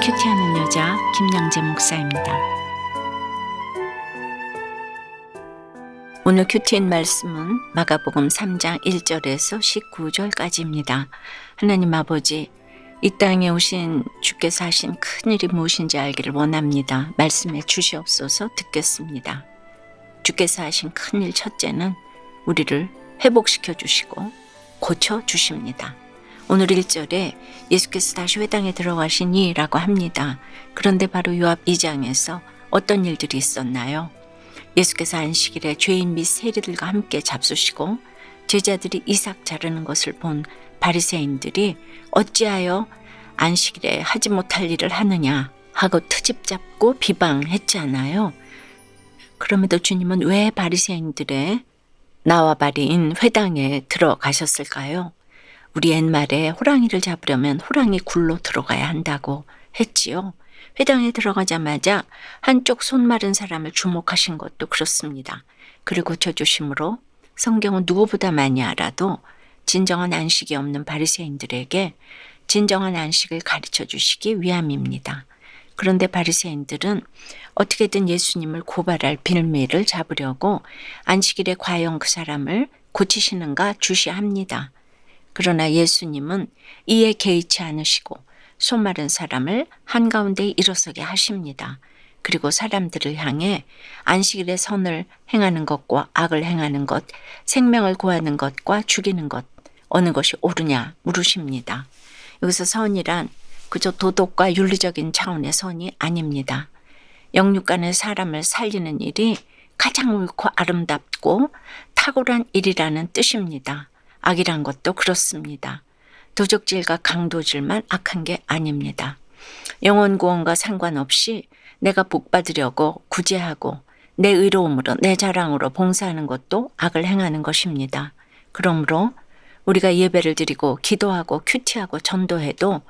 큐티하는 여자 김양재 목사입니다. 오늘 큐티인 말씀은 마가복음 3장 1절에서 19절까지입니다. 하나님 아버지, 이 땅에 오신 주께서 하신 큰일이 무엇인지 알기를 원합니다. 말씀해 주시옵소서. 듣겠습니다. 주께서 하신 큰일 첫째는 우리를 회복시켜 주시고 고쳐 주십니다. 오늘 1절에 예수께서 다시 회당에 들어가시니라고 합니다. 그런데 바로 요압 2장에서 어떤 일들이 있었나요? 예수께서 안식일에 죄인 및 세리들과 함께 잡수시고 제자들이 이삭 자르는 것을 본 바리새인들이 어찌하여 안식일에 하지 못할 일을 하느냐 하고 트집 잡고 비방했잖아요. 그럼에도 주님은 왜 바리새인들의 나와바리인 회당에 들어가셨을까요? 우리 옛말에 호랑이를 잡으려면 호랑이 굴로 들어가야 한다고 했지요. 회당에 들어가자마자 한쪽 손 마른 사람을 주목하신 것도 그렇습니다. 그를 고쳐주심으로 성경은 누구보다 많이 알아도 진정한 안식이 없는 바리새인들에게 진정한 안식을 가르쳐 주시기 위함입니다. 그런데 바리새인들은 어떻게든 예수님을 고발할 빌미를 잡으려고 안식일에 과연 그 사람을 고치시는가 주시합니다. 그러나 예수님은 이에 개의치 않으시고 손 마른 사람을 한가운데 일어서게 하십니다. 그리고 사람들을 향해 안식일에 선을 행하는 것과 악을 행하는 것, 생명을 구하는 것과 죽이는 것, 어느 것이 옳으냐 물으십니다. 여기서 선이란 그저 도덕과 윤리적인 차원의 선이 아닙니다. 영육 간의 사람을 살리는 일이 가장 옳고 아름답고 탁월한 일이라는 뜻입니다. 악이란 것도 그렇습니다. 도적질과 강도질만 악한 게 아닙니다. 영혼 구원과 상관없이 내가 복 받으려고 구제하고 내 의로움으로 내 자랑으로 봉사하는 것도 악을 행하는 것입니다. 그러므로 우리가 예배를 드리고 기도하고 큐티하고 전도해도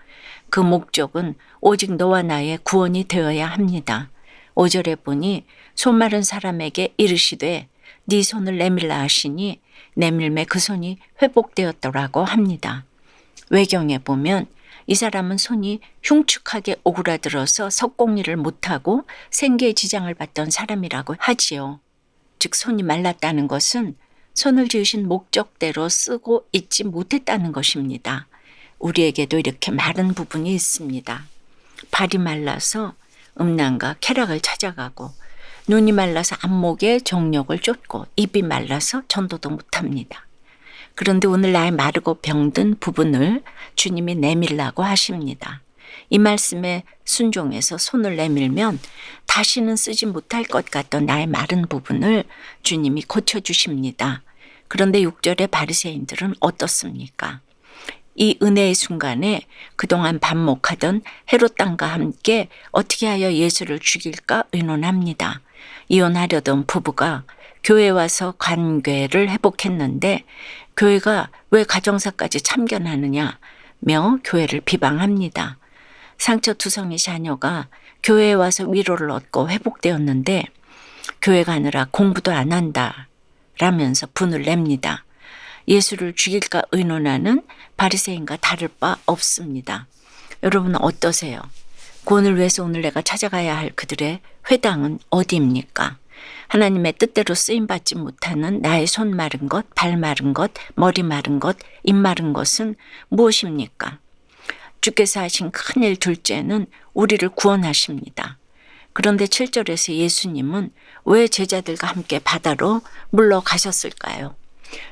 그 목적은 오직 너와 나의 구원이 되어야 합니다. 5절에 보니 손 마른 사람에게 이르시되 네 손을 내밀라 하시니 내밀매 그 손이 회복되었더라고 합니다. 외경에 보면 이 사람은 손이 흉측하게 오그라들어서 석공일을 못하고 생계에 지장을 받던 사람이라고 하지요. 즉 손이 말랐다는 것은 손을 지으신 목적대로 쓰고 있지 못했다는 것입니다. 우리에게도 이렇게 마른 부분이 있습니다. 발이 말라서 음란과 쾌락을 찾아가고 눈이 말라서 안목에 정력을 쫓고 입이 말라서 전도도 못합니다. 그런데 오늘 나의 마르고 병든 부분을 주님이 내밀라고 하십니다. 이 말씀에 순종해서 손을 내밀면 다시는 쓰지 못할 것 같던 나의 마른 부분을 주님이 고쳐주십니다. 그런데 6절의 바리새인들은 어떻습니까? 이 은혜의 순간에 그동안 반목하던 헤롯 왕과 함께 어떻게 하여 예수를 죽일까 의논합니다. 이혼하려던 부부가 교회에 와서 관계를 회복했는데 교회가 왜 가정사까지 참견하느냐며 교회를 비방합니다. 상처투성이 자녀가 교회에 와서 위로를 얻고 회복되었는데 교회 가느라 공부도 안 한다 라면서 분을 냅니다. 예수를 죽일까 의논하는 바리새인과 다를 바 없습니다. 여러분 어떠세요? 구원을 위해서 오늘 내가 찾아가야 할 그들의 회당은 어디입니까? 하나님의 뜻대로 쓰임받지 못하는 나의 손 마른 것, 발 마른 것, 머리 마른 것, 입 마른 것은 무엇입니까? 주께서 하신 큰일 둘째는 우리를 구원하십니다. 그런데 7절에서 예수님은 왜 제자들과 함께 바다로 물러가셨을까요?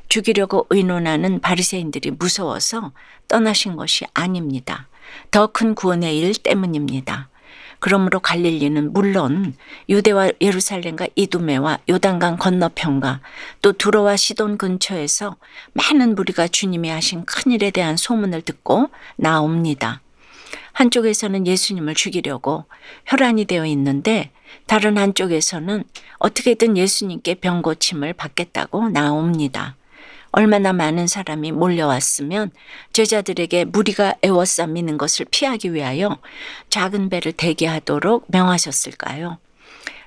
죽이려고 의논하는 바리새인들이 무서워서 떠나신 것이 아닙니다. 더 큰 구원의 일 때문입니다. 그러므로 갈릴리는 물론 유대와 예루살렘과 이두메와 요단강 건너편과 또 두로와 시돈 근처에서 많은 무리가 주님이 하신 큰일에 대한 소문을 듣고 나옵니다. 한쪽에서는 예수님을 죽이려고 혈안이 되어 있는데 다른 한쪽에서는 어떻게든 예수님께 병 고침을 받겠다고 나옵니다. 얼마나 많은 사람이 몰려왔으면 제자들에게 무리가 에워싸미는 것을 피하기 위하여 작은 배를 대기하도록 명하셨을까요?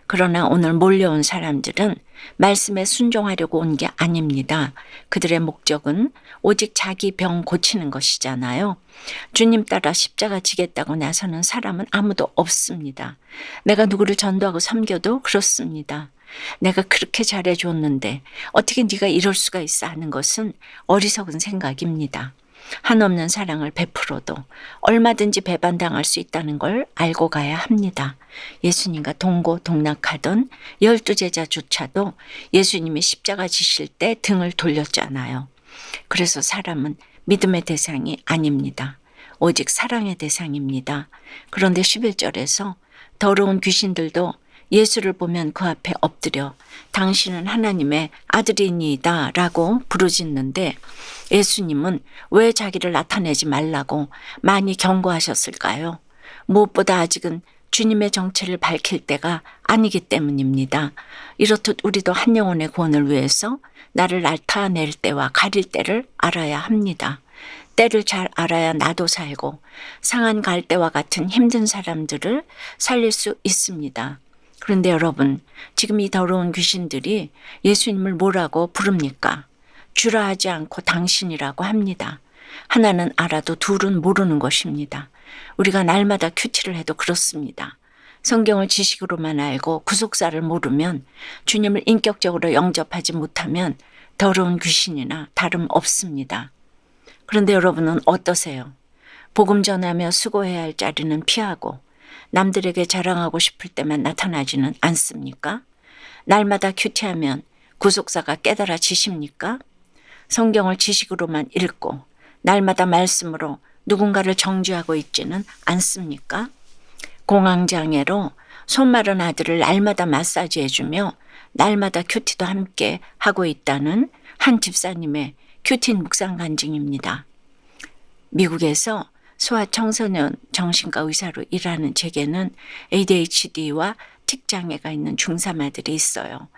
그러나 오늘 몰려온 사람들은 말씀에 순종하려고 온 게 아닙니다. 그들의 목적은 오직 자기 병 고치는 것이잖아요. 주님 따라 십자가 지겠다고 나서는 사람은 아무도 없습니다. 내가 누구를 전도하고 섬겨도 그렇습니다. 내가 그렇게 잘해줬는데 어떻게 네가 이럴 수가 있어 하는 것은 어리석은 생각입니다. 한없는 사랑을 베풀어도 얼마든지 배반당할 수 있다는 걸 알고 가야 합니다. 예수님과 동고동락하던 12제자조차도 예수님이 십자가 지실 때 등을 돌렸잖아요. 그래서 사람은 믿음의 대상이 아닙니다. 오직 사랑의 대상입니다. 그런데 11절에서 더러운 귀신들도 예수를 보면 그 앞에 엎드려 당신은 하나님의 아들이니이다 라고 부르짖는데 예수님은 왜 자기를 나타내지 말라고 많이 경고하셨을까요? 무엇보다 아직은 주님의 정체를 밝힐 때가 아니기 때문입니다. 이렇듯 우리도 한 영혼의 구원을 위해서 나를 나타낼 때와 가릴 때를 알아야 합니다. 때를 잘 알아야 나도 살고 상한 갈대와 같은 힘든 사람들을 살릴 수 있습니다. 그런데 여러분, 지금 이 더러운 귀신들이 예수님을 뭐라고 부릅니까? 주라 하지 않고 당신이라고 합니다. 하나는 알아도 둘은 모르는 것입니다. 우리가 날마다 큐티를 해도 그렇습니다. 성경을 지식으로만 알고 구속사를 모르면 주님을 인격적으로 영접하지 못하면 더러운 귀신이나 다름없습니다. 그런데 여러분은 어떠세요? 복음 전하며 수고해야 할 자리는 피하고 남들에게 자랑하고 싶을 때만 나타나지는 않습니까? 날마다 큐티하면 구속사가 깨달아지십니까? 성경을 지식으로만 읽고 날마다 말씀으로 누군가를 정죄하고 있지는 않습니까? 공황장애로 손 마른 아들을 날마다 마사지해주며 날마다 큐티도 함께 하고 있다는 한 집사님의 큐티 묵상 간증입니다. 미국에서 소아청소년 정신과 의사로 일하는 제게는 ADHD와 틱장애가 있는 중3 아들이 있어요.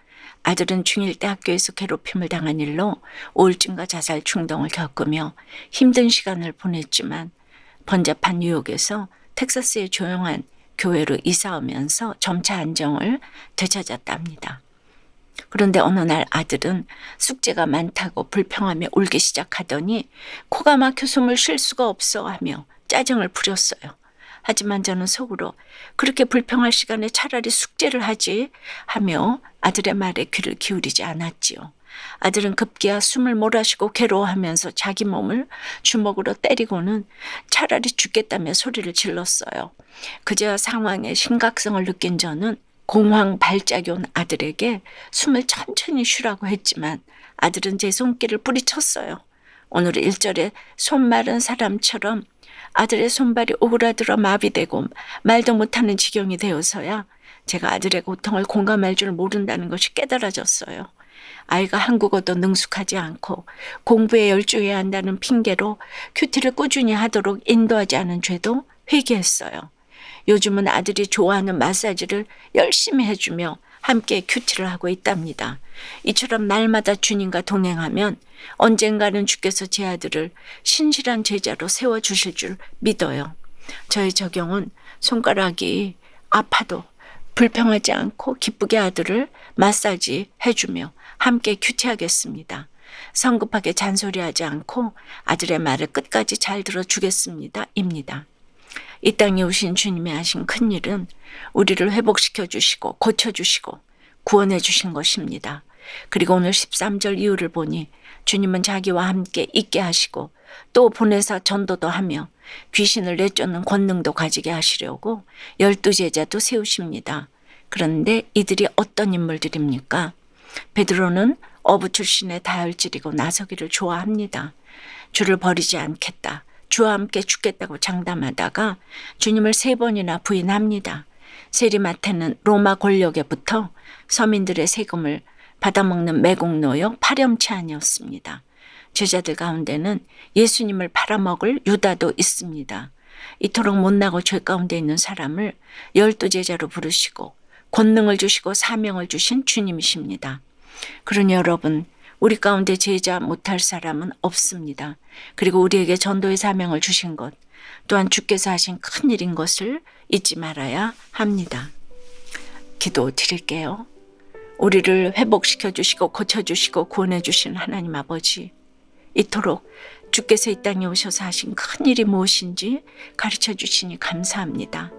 아들은 중1 때 학교에서 괴롭힘을 당한 일로 우울증과 자살 충동을 겪으며 힘든 시간을 보냈지만 번잡한 뉴욕에서 텍사스의 조용한 교회로 이사 오면서 점차 안정을 되찾았답니다. 그런데 어느 날 아들은 숙제가 많다고 불평하며 울기 시작하더니 코가 막혀 숨을 쉴 수가 없어 하며 짜증을 부렸어요. 하지만 저는 속으로 그렇게 불평할 시간에 차라리 숙제를 하지 하며 아들의 말에 귀를 기울이지 않았지요. 아들은 급기야 숨을 몰아쉬고 괴로워하면서 자기 몸을 주먹으로 때리고는 차라리 죽겠다며 소리를 질렀어요. 그제야 상황의 심각성을 느낀 저는 공황 발작이 온 아들에게 숨을 천천히 쉬라고 했지만 아들은 제 손길을 뿌리쳤어요. 오늘 1절에 손 마른 사람처럼 아들의 손발이 오그라들어 마비되고 말도 못하는 지경이 되어서야 제가 아들의 고통을 공감할 줄 모른다는 것이 깨달아졌어요. 아이가 한국어도 능숙하지 않고 공부에 열중해야 한다는 핑계로 큐티를 꾸준히 하도록 인도하지 않은 죄도 회개했어요. 요즘은 아들이 좋아하는 마사지를 열심히 해주며 함께 큐티를 하고 있답니다. 이처럼 날마다 주님과 동행하면 언젠가는 주께서 제 아들을 신실한 제자로 세워주실 줄 믿어요. 저의 적용은 손가락이 아파도 불평하지 않고 기쁘게 아들을 마사지 해주며 함께 큐티하겠습니다. 성급하게 잔소리하지 않고 아들의 말을 끝까지 잘 들어주겠습니다. 입니다. 이 땅에 오신 주님이 하신 큰일은 우리를 회복시켜 주시고 고쳐주시고 구원해 주신 것입니다. 그리고 오늘 13절 이유를 보니 주님은 자기와 함께 있게 하시고 또 보내사 전도도 하며 귀신을 내쫓는 권능도 가지게 하시려고 12제자도 세우십니다. 그런데 이들이 어떤 인물들입니까? 베드로는 어부 출신의 다혈질이고 나서기를 좋아합니다. 주를 버리지 않겠다. 주와 함께 죽겠다고 장담하다가 주님을 3번이나 부인합니다. 세리마태는 로마 권력에부터 서민들의 세금을 받아먹는 매국노역 파렴치 아니었습니다. 제자들 가운데는 예수님을 팔아먹을 유다도 있습니다. 이토록 못나고 죄 가운데 있는 사람을 12제자로 부르시고 권능을 주시고 사명을 주신 주님이십니다. 그러니 여러분, 우리 가운데 제자 못할 사람은 없습니다. 그리고 우리에게 전도의 사명을 주신 것 또한 주께서 하신 큰일인 것을 잊지 말아야 합니다. 기도 드릴게요. 우리를 회복시켜 주시고 고쳐주시고 구원해 주시는 하나님 아버지, 이토록 주께서 이 땅에 오셔서 하신 큰 일이 무엇인지 가르쳐 주시니 감사합니다.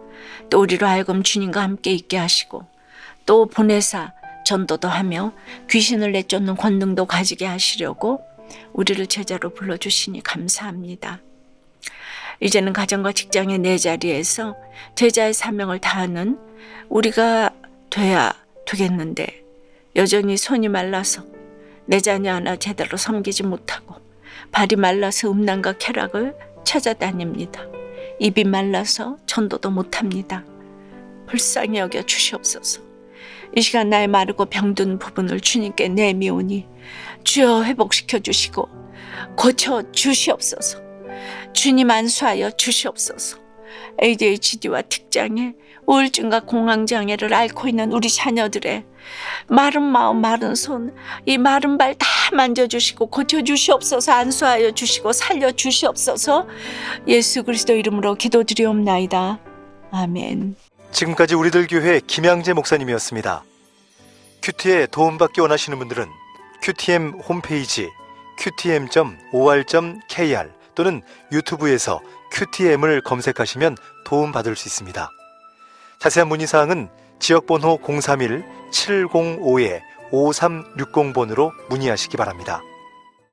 또 우리로 하여금 주님과 함께 있게 하시고 또 보내사 전도도 하며 귀신을 내쫓는 권능도 가지게 하시려고 우리를 제자로 불러주시니 감사합니다. 이제는 가정과 직장의 내 자리에서 제자의 사명을 다하는 우리가 돼야 되겠는데 여전히 손이 말라서 내 자녀 하나 제대로 섬기지 못하고 발이 말라서 음란과 쾌락을 찾아다닙니다. 입이 말라서 전도도 못합니다. 불쌍히 여겨 주시옵소서. 이 시간 나의 마르고 병든 부분을 주님께 내미오니 주여 회복시켜 주시고 고쳐 주시옵소서. 주님 안수하여 주시옵소서. ADHD와 특장애, 우울증과 공황장애를 앓고 있는 우리 자녀들의 마른 마음, 마른 손, 이 마른 발 다 만져주시고 고쳐주시옵소서. 안수하여 주시고 살려주시옵소서. 예수 그리스도 이름으로 기도드리옵나이다. 아멘. 지금까지 우리들 교회 김양재 목사님이었습니다. 큐티에 도움받기 원하시는 분들은 QTM 홈페이지 qtm.or.kr 또는 유튜브에서 QTM을 검색하시면 도움받을 수 있습니다. 자세한 문의사항은 지역번호 031-705-5360번으로 문의하시기 바랍니다.